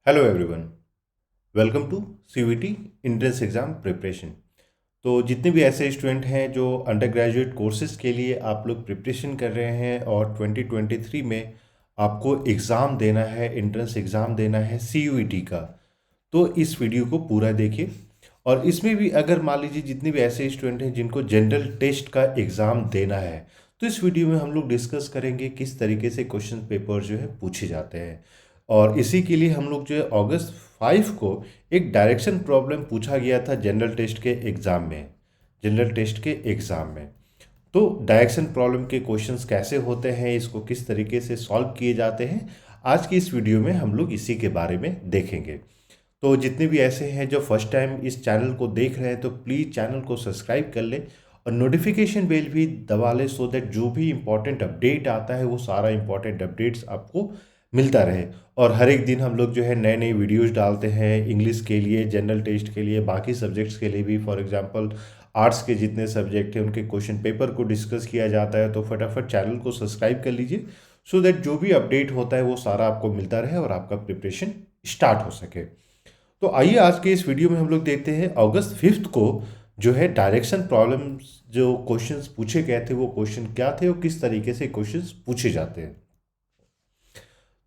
Hello everyone, welcome to CVT entrance exam preparation. तो जितने भी ऐसे स्टूडेंट हैं जो अंडर ग्रेजुएट कोर्सेज़ के लिए आप लोग प्रिपरेशन कर रहे हैं और 2023 में आपको एग्ज़ाम देना है, एंट्रेंस एग्ज़ाम देना है सीयूईटी का, तो इस वीडियो को पूरा देखिए। और इसमें भी अगर मान लीजिए जितने भी ऐसे स्टूडेंट हैं जिनको जनरल टेस्ट का एग्ज़ाम देना है, तो इस वीडियो में हम लोग डिस्कस करेंगे किस तरीके से क्वेश्चन पेपर जो है पूछे जाते हैं। और इसी के लिए हम लोग जो है अगस्त 5 को एक डायरेक्शन प्रॉब्लम पूछा गया था जनरल टेस्ट के एग्ज़ाम में। तो डायरेक्शन प्रॉब्लम के क्वेश्चंस कैसे होते हैं, इसको किस तरीके से सॉल्व किए जाते हैं, आज की इस वीडियो में हम लोग इसी के बारे में देखेंगे। तो जितने भी ऐसे हैं जो फर्स्ट टाइम इस चैनल को देख रहे हैं तो प्लीज़ चैनल को सब्सक्राइब कर लें और नोटिफिकेशन बेल भी दबा लें, सो दैट जो भी इम्पोर्टेंट अपडेट आता है वो सारा इम्पोर्टेंट अपडेट्स आपको मिलता रहे। और हर एक दिन हम लोग जो है नए नए वीडियोस डालते हैं, इंग्लिश के लिए, जनरल टेस्ट के लिए, बाकी सब्जेक्ट्स के लिए भी। फॉर एग्जांपल आर्ट्स के जितने सब्जेक्ट हैं उनके क्वेश्चन पेपर को डिस्कस किया जाता है। तो फटाफट चैनल को सब्सक्राइब कर लीजिए, सो दैट जो भी अपडेट होता है वो सारा आपको मिलता रहे और आपका प्रिपरेशन स्टार्ट हो सके। तो आइए आज के इस वीडियो में हम लोग देखते हैं अगस्त 5 को जो है डायरेक्शन प्रॉब्लम्स जो क्वेश्चंस पूछे गए थे वो क्वेश्चन क्या थे और किस तरीके से क्वेश्चंस पूछे जाते हैं।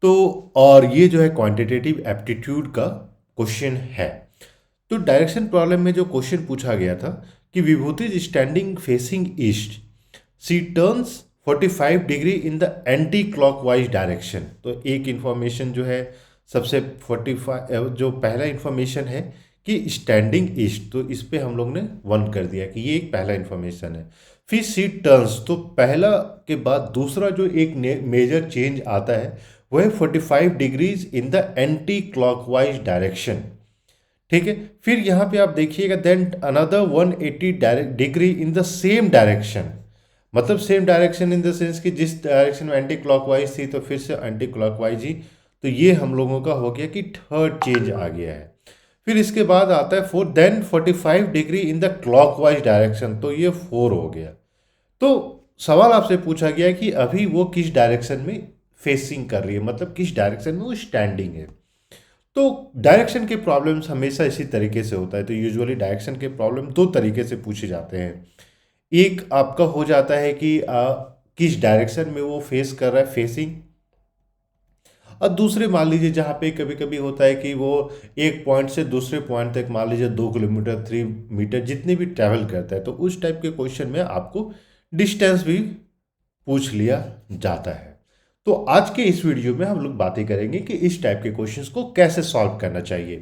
तो और ये जो है क्वांटिटेटिव एप्टीट्यूड का क्वेश्चन है। तो डायरेक्शन प्रॉब्लम में जो क्वेश्चन पूछा गया था कि Vibhuti is standing facing east, she turns 45 degree in the anti clockwise direction. तो एक इंफॉर्मेशन जो है सबसे 45 जो पहला इंफॉर्मेशन है कि स्टैंडिंग ईस्ट, तो इस पे हम लोग ने 1 कर दिया कि ये एक पहला इंफॉर्मेशन है। फिर सी टर्न्स, तो पहला के बाद दूसरा जो एक मेजर चेंज आता है वो है 45 degrees in the anti clockwise direction. ठीक है, फिर यहाँ पे आप देखिएगा then another 180 degree in the same direction. मतलब same direction in the sense कि जिस डायरेक्शन में एंटी क्लॉकवाइज थी तो फिर से एंटी क्लॉकवाइज ही। तो ये हम लोगों का हो गया कि थर्ड चेंज आ गया है। फिर इसके बाद आता है four, then 45 degree in the clockwise direction, तो ये 4 हो गया। तो सवाल आपसे पूछा गया कि अभी वो किस डायरेक्शन में फेसिंग कर रही है, मतलब किस डायरेक्शन में वो स्टैंडिंग है। तो डायरेक्शन के प्रॉब्लम्स हमेशा इसी तरीके से होता है। तो यूजुअली डायरेक्शन के प्रॉब्लम दो तरीके से पूछे जाते हैं। एक आपका हो जाता है कि किस डायरेक्शन में वो फेस कर रहा है, फेसिंग। और दूसरे मान लीजिए जहाँ पे कभी कभी होता है कि वो एक पॉइंट से दूसरे पॉइंट तक मान लीजिए 2 किलोमीटर 3 मीटर जितने भी ट्रैवल करता है, तो उस टाइप के क्वेश्चन में आपको डिस्टेंस भी पूछ लिया जाता है। तो आज के इस वीडियो में हम लोग बातें करेंगे कि इस टाइप के क्वेश्चंस को कैसे सॉल्व करना चाहिए।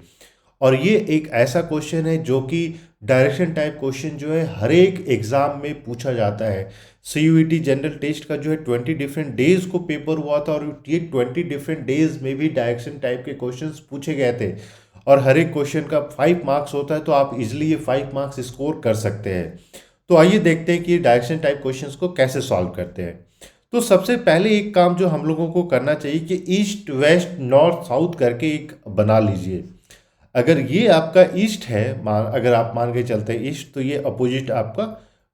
और ये एक ऐसा क्वेश्चन है जो कि डायरेक्शन टाइप क्वेश्चन जो है हर एक एग्जाम में पूछा जाता है। सीयूईटी जनरल टेस्ट का जो है 20 डिफरेंट डेज को पेपर हुआ था और ये 20 डिफरेंट डेज में भी डायरेक्शन टाइप के क्वेश्चंस पूछे गए थे। और हर एक क्वेश्चन का 5 मार्क्स होता है, तो आप इजिली ये 5 मार्क्स स्कोर कर सकते हैं। तो आइए देखते हैं कि डायरेक्शन टाइप क्वेश्चंस को कैसे सॉल्व करते हैं। तो सबसे पहले एक काम जो हम लोगों को करना चाहिए कि ईस्ट वेस्ट नॉर्थ साउथ करके एक बना लीजिए। अगर ये आपका ईस्ट है, अगर आप मान के चलते हैं ईस्ट, तो ये अपोजिट आपका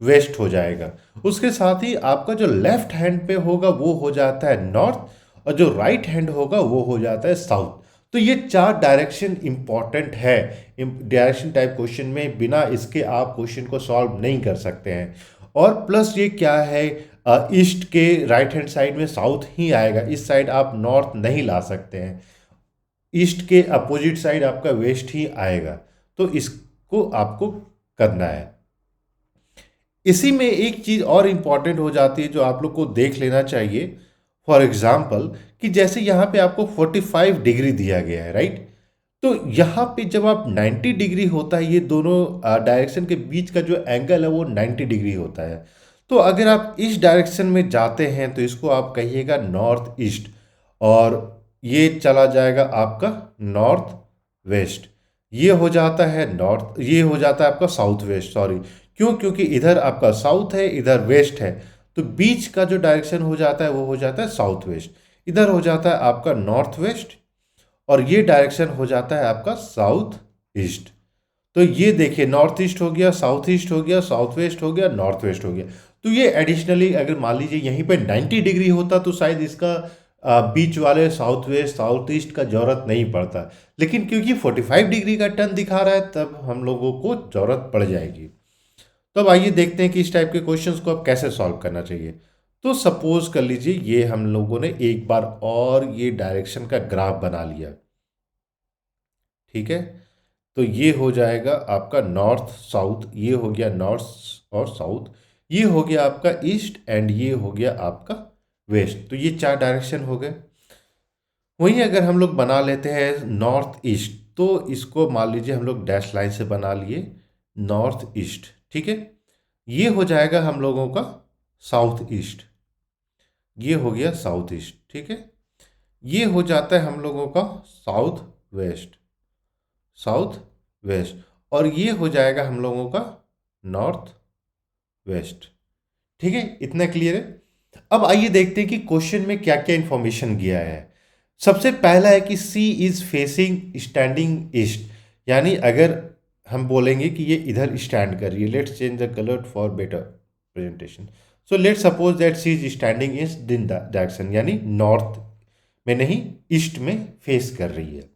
वेस्ट हो जाएगा। उसके साथ ही आपका जो लेफ्ट हैंड पे होगा वो हो जाता है नॉर्थ, और जो राइट हैंड होगा वो हो जाता है साउथ। तो ये 4 डायरेक्शन इंपॉर्टेंट है डायरेक्शन टाइप क्वेश्चन में, बिना इसके आप क्वेश्चन को सॉल्व नहीं कर सकते हैं। और प्लस ये क्या है, ईस्ट के राइट हैंड साइड में साउथ ही आएगा, इस साइड आप नॉर्थ नहीं ला सकते हैं। ईस्ट के अपोजिट साइड आपका वेस्ट ही आएगा। तो इसको आपको करना है। इसी में एक चीज़ और इम्पॉर्टेंट हो जाती है जो आप लोग को देख लेना चाहिए। फॉर एग्जाम्पल कि जैसे यहाँ पे आपको 45 डिग्री दिया गया है, राइट। तो यहाँ पे जब आप 90 डिग्री होता है, ये दोनों डायरेक्शन के बीच का जो एंगल है वो 90 डिग्री होता है। तो अगर आप इस डायरेक्शन में जाते हैं तो इसको आप कहिएगा नॉर्थ ईस्ट, और ये चला जाएगा आपका नॉर्थ वेस्ट। ये हो जाता है नॉर्थ, ये हो जाता है आपका साउथ वेस्ट, सॉरी। क्यों? क्योंकि इधर आपका साउथ है, इधर वेस्ट है, तो बीच का जो डायरेक्शन हो जाता है वो हो जाता है साउथ वेस्ट। इधर हो जाता है आपका नॉर्थ वेस्ट, और ये डायरेक्शन हो जाता है आपका साउथ ईस्ट। तो ये देखिए नॉर्थ ईस्ट हो गया, साउथ ईस्ट हो गया, साउथ वेस्ट हो गया, नॉर्थ वेस्ट हो गया। तो ये एडिशनली अगर मान लीजिए यहीं पे 90 डिग्री होता तो शायद इसका बीच वाले साउथ वेस्ट साउथ ईस्ट का ज़रूरत नहीं पड़ता, लेकिन क्योंकि 45 डिग्री का टर्न दिखा रहा है तब हम लोगों को ज़रूरत पड़ जाएगी। तो अब आइए देखते हैं कि इस टाइप के क्वेश्चंस को अब कैसे सॉल्व करना चाहिए। तो सपोज कर लीजिए ये हम लोगों ने एक बार और ये डायरेक्शन का ग्राफ बना लिया, ठीक है। तो ये हो जाएगा आपका नॉर्थ साउथ, ये हो गया नॉर्थ और साउथ, ये हो गया आपका ईस्ट एंड ये हो गया आपका वेस्ट। तो ये चार डायरेक्शन हो गए। वहीं अगर हम लोग बना लेते हैं नॉर्थ ईस्ट, तो इसको मान लीजिए हम लोग डैश लाइन से बना लिए नॉर्थ ईस्ट, ठीक है। ये हो जाएगा हम लोगों का साउथ ईस्ट, ये हो गया साउथ ईस्ट, ठीक है। ये हो जाता है हम लोगों का साउथ वेस्ट, साउथ वेस्ट, और ये हो जाएगा हम लोगों का नॉर्थ वेस्ट, ठीक है। इतना क्लियर है। अब आइए देखते हैं कि क्वेश्चन में क्या क्या इंफॉर्मेशन दिया है। सबसे पहला है कि सी इज फेसिंग स्टैंडिंग ईस्ट, यानी अगर हम बोलेंगे कि ये इधर स्टैंड कर रही है, let's change the colour for better presentation. So let's suppose that C is standing in direction, यानी नॉर्थ में नहीं ईस्ट में फेस कर रही है।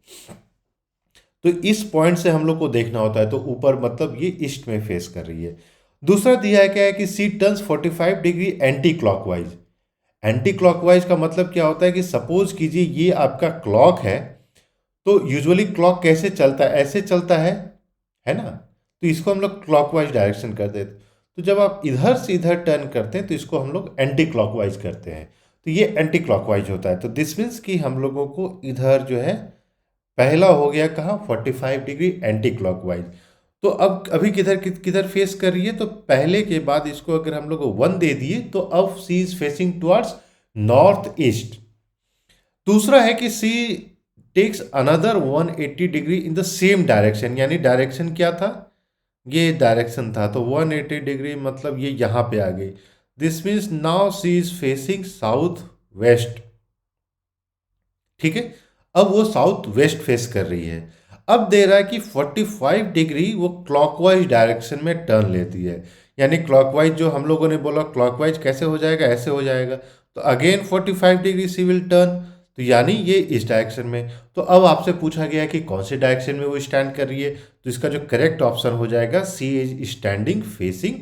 तो इस पॉइंट से हम लोग को देखना होता है, तो ऊपर मतलब ये ईस्ट में फेस कर रही है। दूसरा दिया है क्या है कि she turns 45 degree anticlockwise. Anti clockwise का मतलब क्या होता है कि सपोज कीजिए ये आपका क्लॉक है, तो यूजुअली क्लॉक कैसे चलता है, ऐसे चलता है ना। तो इसको हम लोग क्लॉकवाइज डायरेक्शन कर देते। तो जब आप इधर से इधर टर्न करते हैं तो इसको हम लोग एंटी क्लॉकवाइज करते हैं, तो ये एंटी क्लॉकवाइज होता है। तो दिस मीन्स कि हम लोगों को इधर जो है पहला हो गया कहाँ 45 डिग्री एंटी क्लॉकवाइज। तो अब अभी किधर किधर फेस कर रही है, तो पहले के बाद इसको अगर हम लोग 1 दे दिए तो अब she is facing towards north east. दूसरा है कि she takes another 180 degree in the same direction, यानी डायरेक्शन क्या था, ये डायरेक्शन था, तो 180 डिग्री मतलब ये यहाँ पे आ गई। This means now see is facing south west, ठीक है। अब वो साउथ वेस्ट फेस कर रही है। अब दे रहा है कि 45 डिग्री वो क्लॉकवाइज डायरेक्शन में टर्न लेती है, यानी क्लॉकवाइज जो हम लोगों ने बोला क्लॉकवाइज कैसे हो जाएगा, ऐसे हो जाएगा। तो again 45 degree C will turn, तो यानी ये इस डायरेक्शन में। तो अब आपसे पूछा गया कि कौन से डायरेक्शन में वो स्टैंड कर रही है, तो इसका जो करेक्ट ऑप्शन हो जाएगा सी इज स्टैंडिंग फेसिंग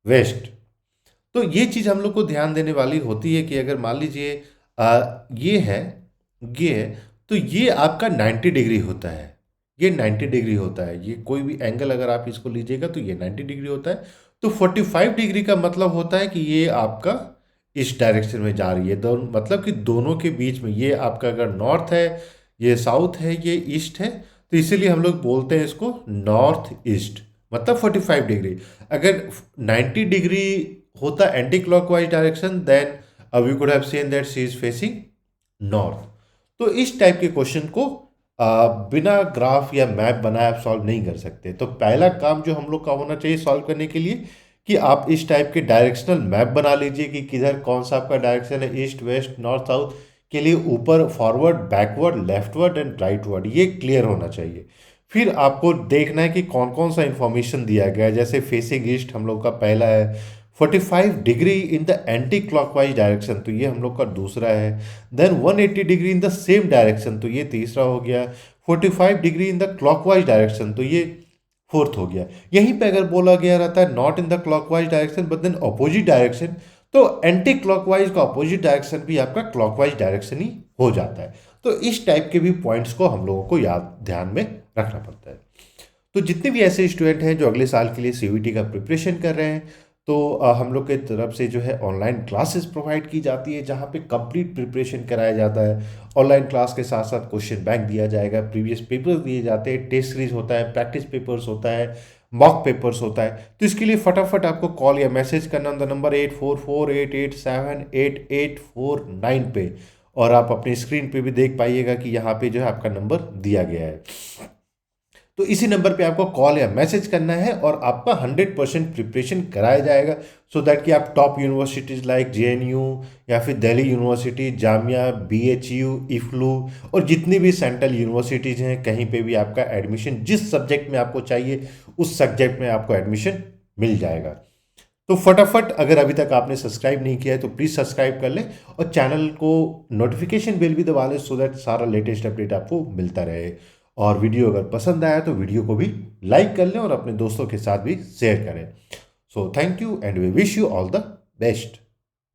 वेस्ट। तो ये चीज़ हम लोग को ध्यान देने वाली होती है कि अगर मान लीजिए ये है, ये है, तो ये आपका 90 डिग्री होता है, ये 90 डिग्री होता है। ये कोई भी एंगल अगर आप इसको लीजिएगा तो ये 90 डिग्री होता है। तो 45 डिग्री का मतलब होता है कि ये आपका इस डायरेक्शन में जा रही है, दोनों मतलब कि दोनों के बीच में। ये आपका अगर नॉर्थ है, ये साउथ है, ये ईस्ट है, तो इसीलिए हम लोग बोलते हैं इसको नॉर्थ ईस्ट, मतलब 45 डिग्री। अगर 90 डिग्री होता anti clockwise direction, then we could have seen that she is facing north. तो इस टाइप के क्वेश्चन को बिना ग्राफ या मैप बनाए आप सॉल्व नहीं कर सकते। तो पहला काम जो हम लोग का होना चाहिए सॉल्व करने के लिए कि आप इस टाइप के डायरेक्शनल मैप बना लीजिए कि किधर कौन सा आपका डायरेक्शन है, ईस्ट वेस्ट नॉर्थ साउथ के लिए, ऊपर forward backward leftward and rightward, ये क्लियर होना चाहिए। फिर आपको देखना है कि कौन कौन सा इंफॉर्मेशन दिया गया है। जैसे फेसिंग ईस्ट हम लोग का पहला है, 45 degree in the anti clockwise direction, तो ये हम लोग का दूसरा है। Then 180 degree in the same direction, तो ये तीसरा हो गया। 45 degree in the clockwise direction, तो ये फोर्थ हो गया। यहीं पे अगर बोला गया रहता है not in the clockwise direction but then opposite direction, तो एंटी क्लॉकवाइज का अपोजिट डायरेक्शन भी आपका क्लॉकवाइज डायरेक्शन ही हो जाता है। तो इस टाइप के भी पॉइंट्स को हम लोगों को याद ध्यान में रखना पड़ता है। तो जितने भी ऐसे स्टूडेंट हैं जो अगले साल के लिए सीयूईटी का प्रिपरेशन कर रहे हैं, तो हम लोग के तरफ से जो है ऑनलाइन क्लासेस प्रोवाइड की जाती है, जहाँ पे कंप्लीट प्रिपरेशन कराया जाता है। ऑनलाइन क्लास के साथ साथ क्वेश्चन बैंक दिया जाएगा, प्रीवियस पेपर्स दिए जाते हैं, टेस्ट सीरीज होता है, प्रैक्टिस पेपर्स होता है, मॉक पेपर्स होता है। तो इसके लिए फटाफट आपको कॉल या मैसेज करना ऑन द नंबर 8448878849 पे, और आप अपनी स्क्रीन पे भी देख पाइएगा कि यहाँ पे जो है आपका नंबर दिया गया है। तो इसी नंबर पे आपको कॉल या मैसेज करना है और आपका 100% प्रिपरेशन कराया जाएगा, सो दैट कि आप टॉप यूनिवर्सिटीज़ लाइक जेएनयू या फिर दिल्ली यूनिवर्सिटी, जामिया, बीएचयू, इफ्लू और जितनी भी सेंट्रल यूनिवर्सिटीज़ हैं, कहीं पे भी आपका एडमिशन जिस सब्जेक्ट में आपको चाहिए उस सब्जेक्ट में आपको एडमिशन मिल जाएगा। तो फटाफट अगर अभी तक आपने सब्सक्राइब नहीं किया है तो प्लीज़ सब्सक्राइब कर लें और चैनल को नोटिफिकेशन बेल भी दबा लें सो दैट सारा लेटेस्ट अपडेट आपको मिलता रहे। और वीडियो अगर पसंद आया तो वीडियो को भी लाइक कर लें और अपने दोस्तों के साथ भी शेयर करें। So thank you and we wish you all the best.